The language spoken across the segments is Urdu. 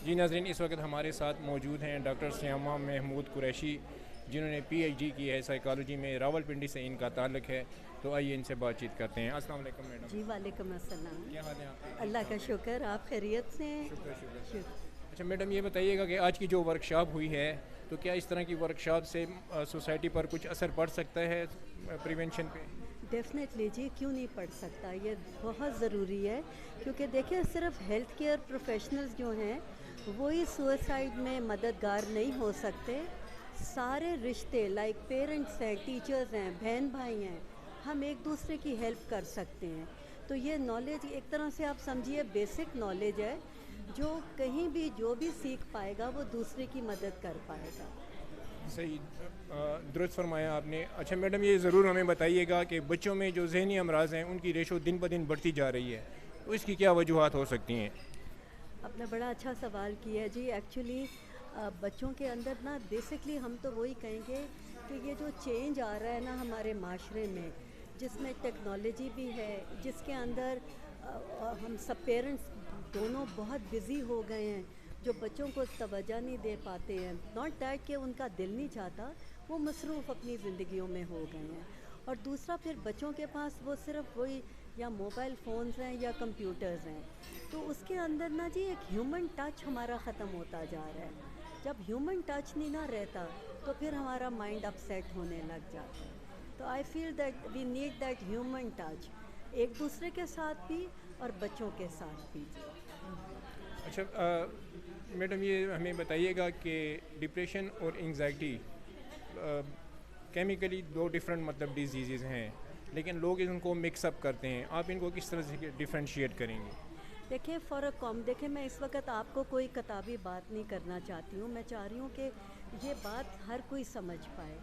جی ناظرین، اس وقت ہمارے ساتھ موجود ہیں ڈاکٹر سیامہ محمود قریشی، جنہوں نے پی ایچ ڈی کی ہے سائیکالوجی میں، راول پنڈی سے ان کا تعلق ہے. تو آئیے ان سے بات چیت کرتے ہیں. السلام علیکم میڈم. جی وعلیکم السلام. کیا حال ہے آپ کا؟ اللہ کا شکر، آپ خیریت سے ہیں؟ شکر شکر. شکر. اچھا میڈم، یہ بتائیے گا کہ آج کی جو ورکشاپ ہوئی ہے تو کیا اس طرح کی ورکشاپ سے سوسائٹی پر کچھ اثر پڑ سکتا ہے پریونشن پہ؟ ڈیفینیٹلی جی، کیوں نہیں پڑھ سکتا، یہ بہت ضروری ہے. کیونکہ دیکھیں صرف ہیلتھ کیئر پروفیشنلز جو ہیں وہی سوئسائڈ میں مددگار نہیں ہو سکتے. سارے رشتے لائک پیرنٹس ہیں، ٹیچرز ہیں، بہن بھائی ہیں، ہم ایک دوسرے کی ہیلپ کر سکتے ہیں. تو یہ نالج ایک طرح سے آپ سمجھیے بیسک نالج ہے، جو کہیں بھی جو بھی سیکھ پائے گا وہ دوسرے کی مدد کر پائے گا. صحیح، درست فرمایا آپ نے. اچھا میڈم، یہ ضرور ہمیں بتائیے گا کہ بچوں میں جو ذہنی امراض ہیں ان کی ریشو دن بہ دن بڑھتی جا رہی ہے، تو اس کی کیا وجوہات ہو سکتی ہیں؟ آپ نے بڑا اچھا سوال کیا ہے جی. ایکچولی بچوں کے اندر نا بیسکلی ہم تو وہی کہیں گے کہ یہ جو چینج آ رہا ہے نا ہمارے معاشرے میں، جس میں ٹیکنالوجی بھی ہے، جس کے اندر ہم سب پیرنٹس دونوں بہت بزی ہو گئے ہیں، جو بچوں کو توجہ نہیں دے پاتے ہیں. ناٹ دیٹ کہ ان کا دل نہیں چاہتا، وہ مصروف اپنی زندگیوں میں ہو گئے ہیں. اور دوسرا پھر بچوں کے پاس وہ صرف وہی یا موبائل فونز ہیں یا کمپیوٹرز ہیں. تو اس کے اندر نا جی ایک ہیومن ٹچ ہمارا ختم ہوتا جا رہا ہے. جب ہیومن ٹچ نہیں نہ رہتا تو پھر ہمارا مائنڈ اپ سیٹ ہونے لگ جاتا ہے. تو I feel that we need that human touch, ایک دوسرے کے ساتھ بھی اور بچوں کے ساتھ بھی. اچھا میڈم، یہ ہمیں بتائیے گا کہ ڈپریشن اور انگزائٹی کیمیکلی دو ڈفرینٹ مطلب ڈیزیزز ہیں، لیکن لوگ ان کو مکس اپ کرتے ہیں. آپ ان کو کس طرح سے ڈفرینشیٹ کریں گے؟ دیکھیں دیکھیں میں اس وقت آپ کو کوئی کتابی بات نہیں کرنا چاہتی ہوں. میں چاہ رہی ہوں کہ یہ بات ہر کوئی سمجھ پائے.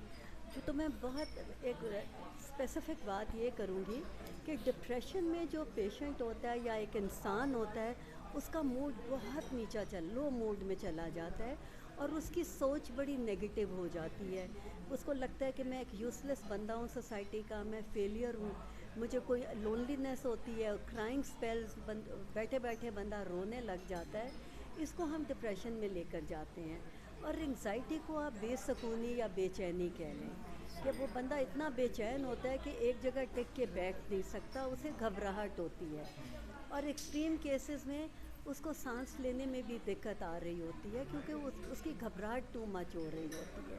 تو میں بہت ایک اسپیسیفک بات یہ کروں گی کہ ڈپریشن میں جو پیشنٹ ہوتا ہے یا ایک انسان ہوتا ہے، اس کا موڈ بہت لو موڈ میں چلا جاتا ہے، اور اس کی سوچ بڑی نیگیٹو ہو جاتی ہے. اس کو لگتا ہے کہ میں ایک یوز لیس بندہ ہوں سوسائٹی کا، میں فیلئر ہوں. مجھے کوئی لونلینس ہوتی ہے، کرائنگ سپیلز، بیٹھے بیٹھے بندہ رونے لگ جاتا ہے. اس کو ہم ڈپریشن میں لے کر جاتے ہیں. اور انگزائٹی کو آپ بے سکونی یا بے چینی کہہ لیں، کہ وہ بندہ اتنا بے چین ہوتا ہے کہ ایک جگہ ٹک کے بیٹھ نہیں سکتا، اسے گھبراہٹ ہوتی ہے. اور ایکسٹریم کیسز میں اس کو سانس لینے میں بھی دقت آ رہی ہوتی ہے، کیونکہ اس کی گھبراہٹ ٹو مچ ہو رہی ہوتی ہے.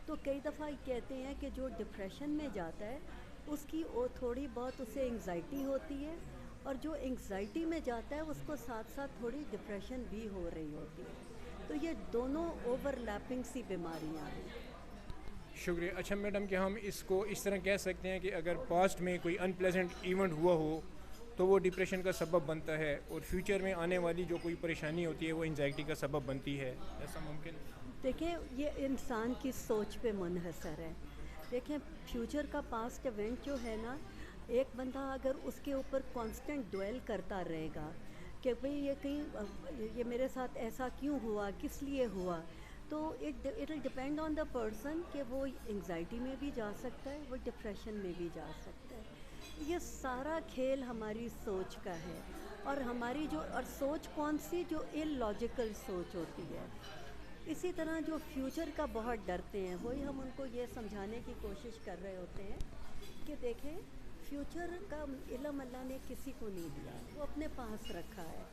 تو کئی دفعہ کہتے ہیں کہ جو ڈپریشن میں جاتا ہے اس کی تھوڑی بہت اسے انگزائٹی ہوتی ہے، اور جو انگزائٹی میں جاتا ہے اس کو ساتھ ساتھ تھوڑی ڈپریشن بھی ہو رہی ہوتی ہے. تو یہ دونوں اوور لیپنگ سی بیماریاں ہیں. شکریہ. اچھا میڈم، کہ ہم اس کو اس طرح کہہ سکتے ہیں کہ اگر پاسٹ میں کوئی ان پلیزنٹ ایونٹ ہوا ہو تو وہ ڈپریشن کا سبب بنتا ہے، اور فیوچر میں آنے والی جو کوئی پریشانی ہوتی ہے وہ انزائٹی کا سبب بنتی ہے، ایسا ممکن؟ دیکھیں یہ انسان کی سوچ پہ منحصر ہے. دیکھیں فیوچر کا پاسٹ ایونٹ جو ہے نا، ایک بندہ اگر اس کے اوپر کانسٹنٹ ڈویل کرتا رہے گا کہ بھئی یہ میرے ساتھ ایسا کیوں ہوا، کس لیے ہوا، تو it will depend on the person کہ وہ انگزائٹی میں بھی جا سکتا ہے، وہ ڈپریشن میں بھی جا سکتا ہے. یہ سارا کھیل ہماری سوچ کا ہے. اور سوچ کون سی؟ جو ان لاجیکل سوچ ہوتی ہے. اسی طرح جو فیوچر کا بہت ڈرتے ہیں، وہی ہم ان کو یہ سمجھانے کی کوشش کر رہے ہوتے ہیں کہ دیکھیں فیوچر کا علم اللہ نے کسی کو نہیں دیا، وہ اپنے پاس رکھا ہے.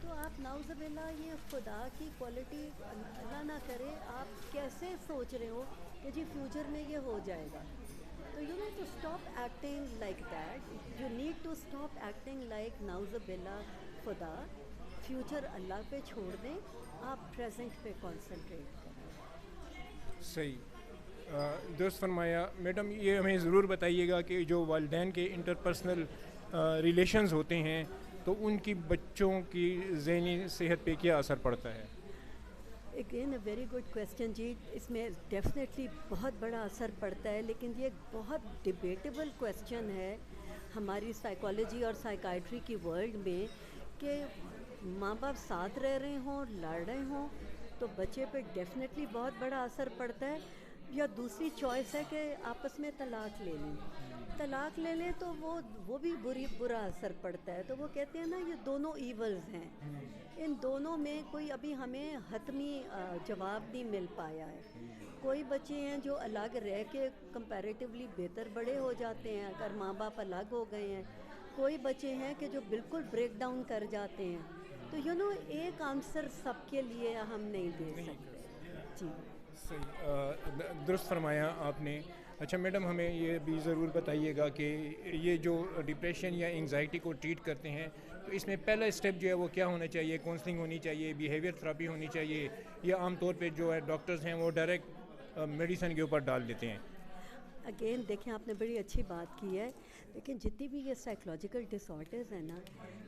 تو آپ نعوذ باللہ یہ خدا کی کوالٹی اللہ نہ کرے، آپ کیسے سوچ رہے ہو کہ جی فیوچر میں یہ ہو جائے گا. تو you need to stop acting like that. You need to stop acting like نعوذ باللہ خدا. فیوچر اللہ پہ چھوڑ دیں، آپ پریزنٹ پہ کنسنٹریٹ کریں. صحیح، درست فرمایا. میڈم یہ ہمیں ضرور بتائیے گا کہ جو والدین کے انٹرپرسنل ریلیشنز ہوتے ہیں تو ان کی بچوں کی ذہنی صحت پہ کیا اثر پڑتا ہے؟ Again a very good question جی. اس میں ڈیفینیٹلی بہت بڑا اثر پڑتا ہے، لیکن یہ ایک بہت ڈبیٹیبل کویسچن ہے ہماری سائیکالوجی اور سائیکائٹری کی ورلڈ میں، کہ ماں باپ ساتھ رہ رہے ہوں، لڑ رہے ہوں، تو بچے پہ ڈیفینیٹلی بہت بڑا اثر پڑتا ہے. یا دوسری چوائس ہے کہ آپس میں طلاق لے لیں. طلاق لے لیں تو وہ بھی برا اثر پڑتا ہے. تو وہ کہتے ہیں نا یہ دونوں ایولز ہیں, ان دونوں میں کوئی ابھی ہمیں حتمی جواب نہیں مل پایا ہے. کوئی بچے ہیں جو الگ رہ کے کمپیریٹیولی بہتر بڑے ہو جاتے ہیں اگر ماں باپ الگ ہو گئے ہیں. کوئی بچے ہیں کہ جو بالکل بریک ڈاؤن کر جاتے ہیں. تو ایک آنسر سب کے لیے ہم نہیں دے سکتے. جی صحیح, درست فرمایا آپ نے. اچھا میڈم, ہمیں یہ بھی ضرور بتائیے گا کہ یہ جو ڈپریشن یا انگزائٹی کو ٹریٹ کرتے ہیں تو اس میں پہلا اسٹیپ جو ہے وہ کیا ہونا چاہیے؟ کاؤنسلنگ ہونی چاہیے, بیہیویئر تھراپی ہونی چاہیے, یا عام طور پہ جو ہے ڈاکٹرز ہیں وہ ڈائریکٹ میڈیسن کے اوپر ڈال دیتے ہیں؟ اگین دیکھیں, آپ نے بڑی اچھی بات کی ہے. لیکن جتنی بھی یہ سائیکولوجیکل ڈس آرڈرز ہیں نا,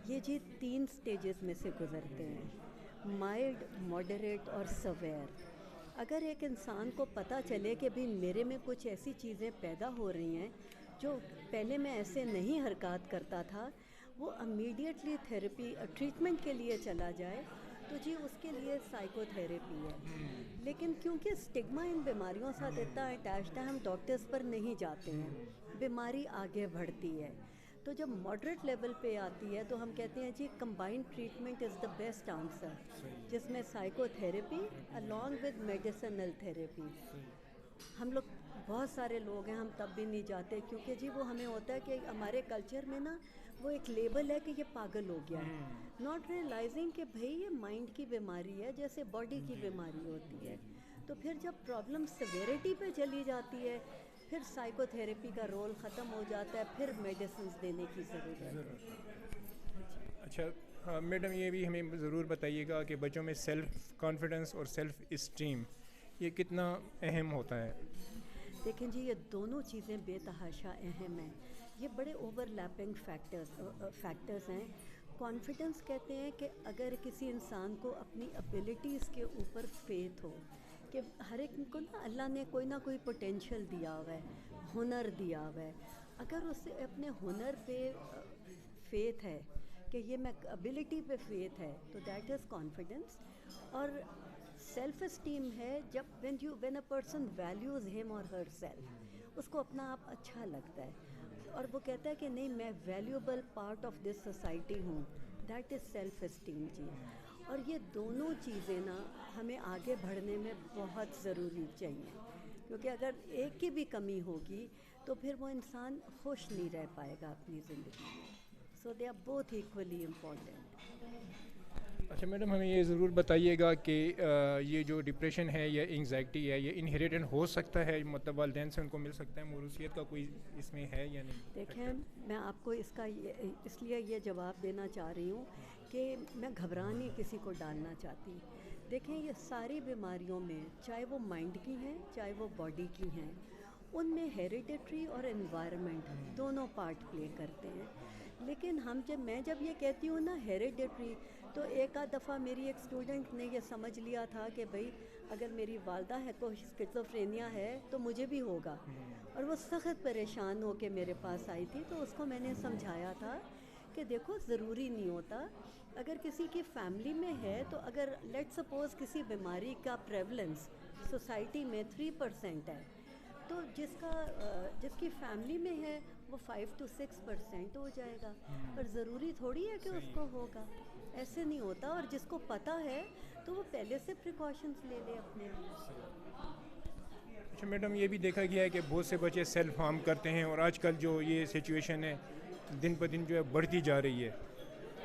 یہ 3 سٹیجز میں سے گزرتے ہیں, مائلڈ, ماڈریٹ اور سویئر. اگر ایک انسان کو پتہ چلے کہ بھی میرے میں کچھ ایسی چیزیں پیدا ہو رہی ہیں جو پہلے میں ایسے نہیں حرکات کرتا تھا, وہ امیڈیٹلی تھیراپی ٹریٹمنٹ کے لیے چلا جائے تو جی اس کے لیے سائیکو تھیراپی ہے. لیکن کیونکہ سٹگما ان بیماریوں ساتھ اتنا اٹیچڈ ہے, ہم ڈاکٹرز پر نہیں جاتے ہیں, بیماری آگے بڑھتی ہے. تو جب ماڈریٹ لیول پہ آتی ہے تو ہم کہتے ہیں جی combined treatment is the best answer, جس میں psycho therapy along with medicinal therapy. ہم لوگ بہت سارے لوگ ہیں, ہم تب بھی نہیں جاتے کیونکہ جی وہ ہمیں ہوتا ہے کہ ہمارے کلچر میں نا وہ ایک لیبل ہے کہ یہ پاگل ہو گیا ہے, ناٹ ریئلائزنگ کہ بھئی یہ مائنڈ کی بیماری ہے جیسے باڈی کی بیماری ہوتی ہے. تو پھر جب پرابلم سیویرٹی پہ چلی جاتی ہے پھر سائیکو تھیراپی کا رول ختم ہو جاتا ہے, پھر میڈیسنز دینے کی ضرورت ہے. اچھا میڈم, یہ بھی ہمیں ضرور بتائیے گا کہ بچوں میں سیلف کانفیڈنس اور سیلف اسٹیم یہ کتنا اہم ہوتا ہے؟ دیکھیں جی, یہ دونوں چیزیں بے تحاشا اہم ہیں. یہ بڑے اوور لیپنگ فیکٹرز ہیں. کانفیڈنس کہتے ہیں کہ اگر کسی انسان کو اپنی ابیلٹیز کے اوپر فیتھ ہو, کہ ہر ایک کو نا اللہ نے کوئی نہ کوئی پوٹینشیل دیا ہوا ہے, ہنر دیا ہوا ہے, اگر اسے اپنے ہنر پہ فیتھ ہے کہ یہ میں ابیلٹی پہ فیتھ ہے تو دیٹ از کانفیڈنس. اور سیلف اسٹیم ہے جب وین اے پرسن ویلیوز ہم اور ہر سیلف, اس کو اپنا آپ اچھا لگتا ہے اور وہ کہتا ہے کہ نہیں میں valuable part of this society ہوں, دیٹ از سیلف اسٹیم جی. اور یہ دونوں چیزیں نا ہمیں آگے بڑھنے میں بہت ضروری چاہیے, کیونکہ اگر ایک کی بھی کمی ہوگی تو پھر وہ انسان خوش نہیں رہ پائے گا اپنی زندگی میں. So they are both equally important. اچھا میڈم, ہمیں یہ ضرور بتائیے گا کہ یہ جو ڈپریشن ہے یا انگزائٹی ہے یہ انہیریٹنٹ ہو سکتا ہے, مطلب والدین سے ان کو مل سکتا ہے, موروثیت کا کوئی اس میں ہے یا نہیں؟ دیکھیں, میں آپ کو اس لیے یہ جواب دینا چاہ رہی ہوں کہ میں گھبرانے کسی کو ڈالنا چاہتی. دیکھیں, یہ ساری بیماریوں میں چاہے وہ مائنڈ کی ہیں چاہے وہ باڈی کی ہیں, ان میں ہیریڈیٹری اور انوائرمنٹ دونوں پارٹ پلے کرتے ہیں. لیکن میں جب یہ کہتی ہوں نا ہیریڈیٹری, تو ایک آدھ دفعہ میری ایک اسٹوڈنٹ نے یہ سمجھ لیا تھا کہ بھئی اگر میری والدہ ہے کو اسکیزوفرینیا ہے تو مجھے بھی ہوگا, اور وہ سخت پریشان ہو کے میرے پاس آئی تھی. تو اس کو میں نے سمجھایا تھا کہ دیکھو ضروری نہیں ہوتا, اگر کسی کی فیملی میں ہے تو اگر لیٹ سپوز کسی بیماری کا پریولنس سوسائٹی میں 3% ہے تو جس کی فیملی میں ہے وہ 5 to 6% ہو جائے گا, پر ضروری تھوڑی ہے کہ اس کو ہوگا, ایسے نہیں ہوتا. اور جس کو پتہ ہے تو وہ پہلے سے پریکاشنز لے لے اپنے لیے. اچھا میڈم, یہ بھی دیکھا گیا ہے کہ بہت سے بچے سیلف ہارم کرتے ہیں, اور آج کل جو یہ سچویشن ہے دن پہ دن جو ہے بڑھتی جا رہی ہے,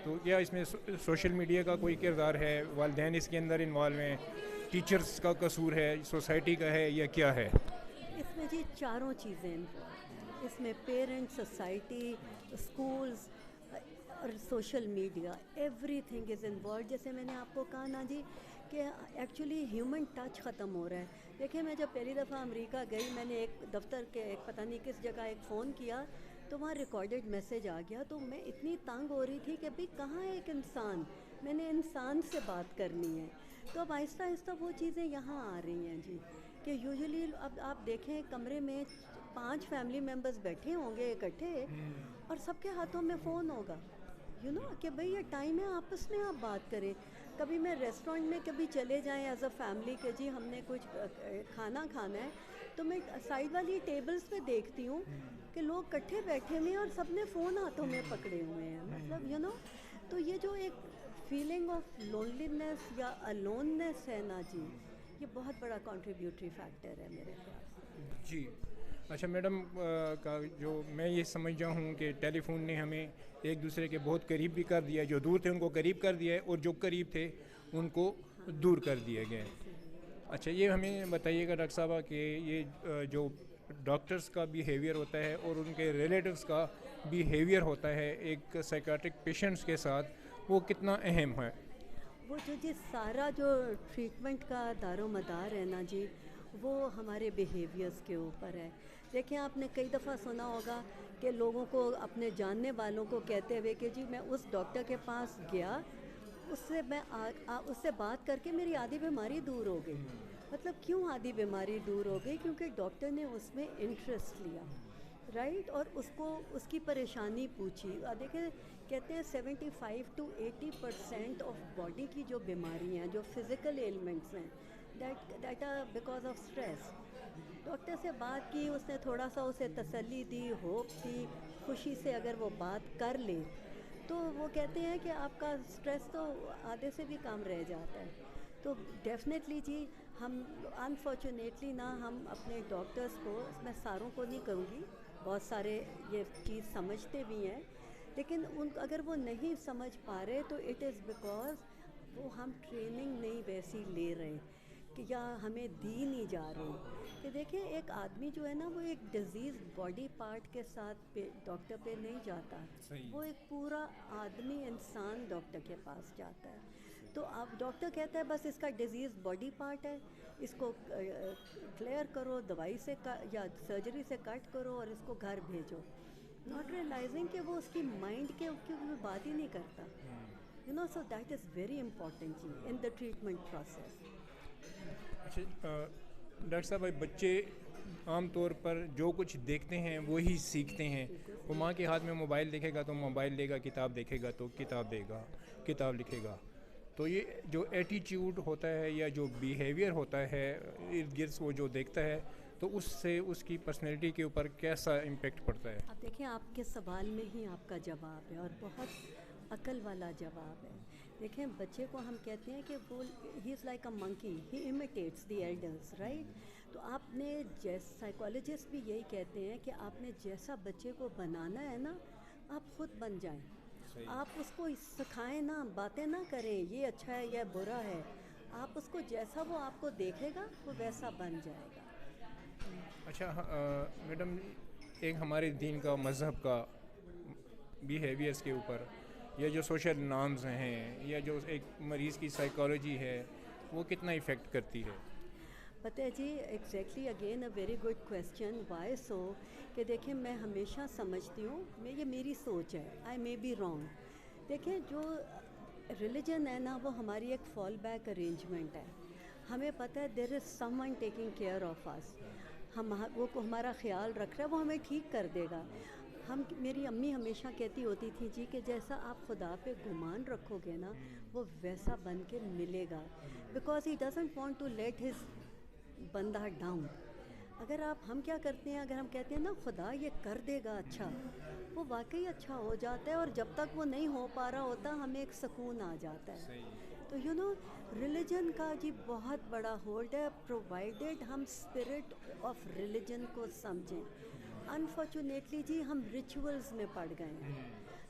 تو کیا اس میں سوشل میڈیا کا کوئی کردار ہے؟ والدین اس کے اندر انوالو ہیں, ٹیچرز کا قصور ہے, سوسائٹی کا ہے, یا کیا ہے؟ اس میں جی چاروں چیزیں انوالو ہیں. اس میں پیرنٹ, سوسائٹی, اسکولز اور social media, every thing is involved. جیسے میں نے آپ کو کہا نا جی کہ ایکچولی ہیومن ٹچ ختم ہو رہا ہے. دیکھیں, میں جب پہلی دفعہ امریکہ گئی, میں نے ایک دفتر کے ایک پتہ نہیں کس جگہ ایک فون کیا تو وہاں ریکارڈڈ میسج آ گیا, تو میں اتنی تنگ ہو رہی تھی کہ بھئی کہاں ہے ایک انسان, میں نے انسان سے بات کرنی ہے. تو اب آہستہ آہستہ وہ چیزیں یہاں آ رہی ہیں جی, کہ یوزلی اب آپ دیکھیں کمرے میں 5 فیملی ممبرز بیٹھے ہوں گے اکٹھے, اور سب کے ہاتھوں میں فون ہوگا, کہ بھئی یہ ٹائم ہے آپس میں آپ بات کریں. کبھی میں ریسٹورینٹ میں کبھی چلے جائیں ایز اے فیملی کہ جی ہم نے کچھ کھانا کھانا ہے، تو میں سائڈ والی ٹیبلز پہ دیکھتی ہوں کہ لوگ کٹھے بیٹھے ہوئے ہیں اور سب نے فون ہاتھوں میں پکڑے ہوئے ہیں، مطلب تو یہ جو ایک فیلنگ آف لونلینس یا الوننس ہے نا جی، یہ بہت بڑا کنٹریبیوٹری فیکٹر ہے میرے خیال سے. جی اچھا میڈم کا جو میں یہ سمجھتا ہوں کہ ٹیلی فون نے ہمیں ایک دوسرے کے بہت قریب بھی کر دیا ہے، جو دور تھے ان کو قریب کر دیا ہے اور جو قریب تھے ان کو دور کر دیے گئے. اچھا یہ ہمیں بتائیے گا ڈاکٹر صاحبہ کہ یہ جو ڈاکٹرز کا بیہیویئر ہوتا ہے اور ان کے ریلیٹیوز کا بیہیویئر ہوتا ہے ایک سائیکیاٹرک پیشنٹس کے ساتھ، وہ کتنا اہم ہے؟ وہ جو جی سارا جو ٹریٹمنٹ کا دار و مدار ہے نا جی، وہ ہمارے بیہیویئرس کے اوپر ہے. دیکھیں آپ نے کئی دفعہ سنا ہوگا کہ لوگوں کو اپنے جاننے والوں کو کہتے ہوئے کہ جی میں اس ڈاکٹر کے پاس گیا، اس سے بات کر کے میری آدھی بیماری دور ہو گئی. مطلب کیوں آدھی بیماری دور ہو گئی؟ کیونکہ ڈاکٹر نے اس میں انٹرسٹ لیا، رائٹ، اور اس کو اس کی پریشانی پوچھی. دیکھیں کہتے ہیں 75 to 80% آف باڈی کی جو بیماری ہیں، جو فزیکل ایلمنٹس ہیں، that are because of stress. Doctor سے بات کی، اس نے تھوڑا سا اسے تسلی دی، ہوپ دی، خوشی سے اگر وہ بات کر لے تو وہ کہتے ہیں کہ آپ کا اسٹریس تو آدھے سے بھی کم رہ جاتا ہے. تو ڈیفینیٹلی جی ہم انفارچونیٹلی نا ہم اپنے ڈاکٹرس کو، میں ساروں کو نہیں کہوں گی، بہت سارے یہ چیز سمجھتے بھی ہیں، لیکن اگر وہ نہیں سمجھ پا رہے تو اٹ از بیکاز وہ ہم ٹریننگ نہیں ویسی لے رہے کہ یا ہمیں دی نہیں جا رہی. کہ دیکھیں ایک آدمی جو ہے نا وہ ایک ڈیزیز باڈی پارٹ کے ساتھ ڈاکٹر پہ نہیں جاتا، وہ ایک پورا آدمی انسان ڈاکٹر کے پاس جاتا ہے. تو اب ڈاکٹر کہتا ہے بس اس کا ڈیزیز باڈی پارٹ ہے، اس کو کلیئر کرو، دوائی سے یا سرجری سے کٹ کرو اور اس کو گھر بھیجو، ناٹ ریئلائزنگ کہ وہ اس کی مائنڈ کے بات ہی نہیں کرتا. So that is very important جی ان دا ٹریٹمنٹ پروسیس. اچھا ڈاکٹر صاحب بچے عام طور پر جو کچھ دیکھتے ہیں وہی سیکھتے ہیں. وہ ماں کے ہاتھ میں موبائل دیکھے گا تو موبائل دے گا، کتاب دیکھے گا تو کتاب دے گا، کتاب لکھے گا. تو یہ جو ایٹیچیوڈ ہوتا ہے یا جو بیہیویئر ہوتا ہے ارد گرد وہ جو دیکھتا ہے، تو اس سے اس کی پرسنالٹی کے اوپر کیسا امپیکٹ پڑتا ہے؟ اب دیکھیں آپ کے سوال میں ہی آپ کا جواب ہے اور بہت عقل والا جواب ہے. دیکھیں بچے کو ہم کہتے ہیں کہ وہ ہی is like a monkey, he imitates the elders, right. تو آپ نے سائیکالوجسٹ بھی یہی کہتے ہیں کہ آپ نے جیسا بچے کو بنانا ہے نا آپ خود بن جائیں. آپ اس کو سکھائیں نا، باتیں نہ کریں یہ اچھا ہے یا برا ہے، آپ اس کو جیسا وہ آپ کو دیکھے گا وہ ویسا بن جائے گا. اچھا میڈم ایک ہمارے دین کا، مذہب کا بیہیویئرس کے اوپر یا جو سوشل نارمز ہیں یا جو ایک مریض کی سائیکالوجی ہے وہ کتنا ایفیکٹ کرتی ہے؟ پتہ ہے جی exactly again a very good question. Why so کہ دیکھیں میں ہمیشہ سمجھتی ہوں، یہ میری سوچ ہے، آئی مے بی رانگ. دیکھیں جو ریلیجن ہے نا وہ ہماری ایک فال بیک ارینجمنٹ ہے. ہمیں پتہ ہے there is someone taking care of us, وہ ہمارا خیال رکھ رہا ہے، وہ ہمیں ٹھیک کر دے گا. میری امی ہمیشہ کہتی ہوتی تھی جی کہ جیسا آپ خدا پہ گمان رکھو گے نا وہ ویسا بن کے ملے گا، because he doesn't want to let his بندہ ڈاؤن. اگر ہم کیا کرتے ہیں، اگر ہم کہتے ہیں نا خدا یہ کر دے گا اچھا، وہ واقعی اچھا ہو جاتا ہے، اور جب تک وہ نہیں ہو پا رہا ہوتا ہمیں ایک سکون آ جاتا ہے. تو ریلیجن کا جی بہت بڑا ہولڈ ہے، پرووائڈیڈ ہم اسپرٹ آف ریلیجن کو سمجھیں. انفارچونیٹلی جی ہم ریچولز میں پڑ گئے ہیں.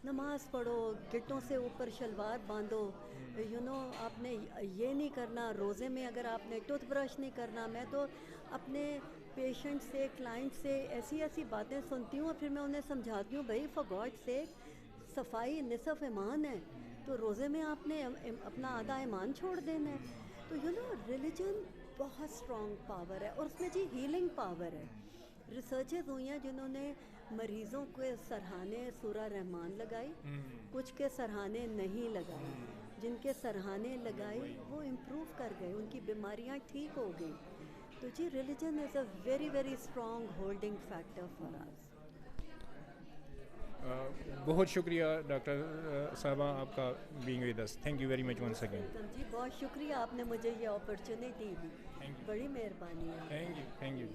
نماز پڑھو، گٹوں سے اوپر شلوار باندھو، آپ نے یہ نہیں کرنا، روزے میں اگر آپ نے ٹوتھ برش نہیں کرنا. میں تو اپنے پیشنٹ سے، کلائنٹ سے ایسی باتیں سنتی ہوں اور پھر میں انہیں سمجھاتی ہوں بھائی فار گاڈ سیک صفائی نصف ایمان ہے، تو روزے میں آپ نے اپنا آدھا ایمان چھوڑ دینا ہے. تو ریلیجن بہت اسٹرانگ پاور ہے، اور اس میں جی ہیلنگ پاور ہے. ریسرچز ہوئی ہیں جنہوں نے مریضوں کے سرہانے سورہ رحمان لگائی، کچھ کے سرہانے نہیں لگائی. جن کے سرہانے لگائی وہ امپروو کر گئے، ان کی بیماریاں ٹھیک ہو گئیں. تو جی religion is a very very strong holding factor for us. بہت شکریہ ڈاکٹر صاحبہ آپ کا being with us. Thank you very much once again. جی بہت شکریہ آپ نے مجھے یہ اپرچونیٹی دی. بڑی مہربانی ہے. Thank you.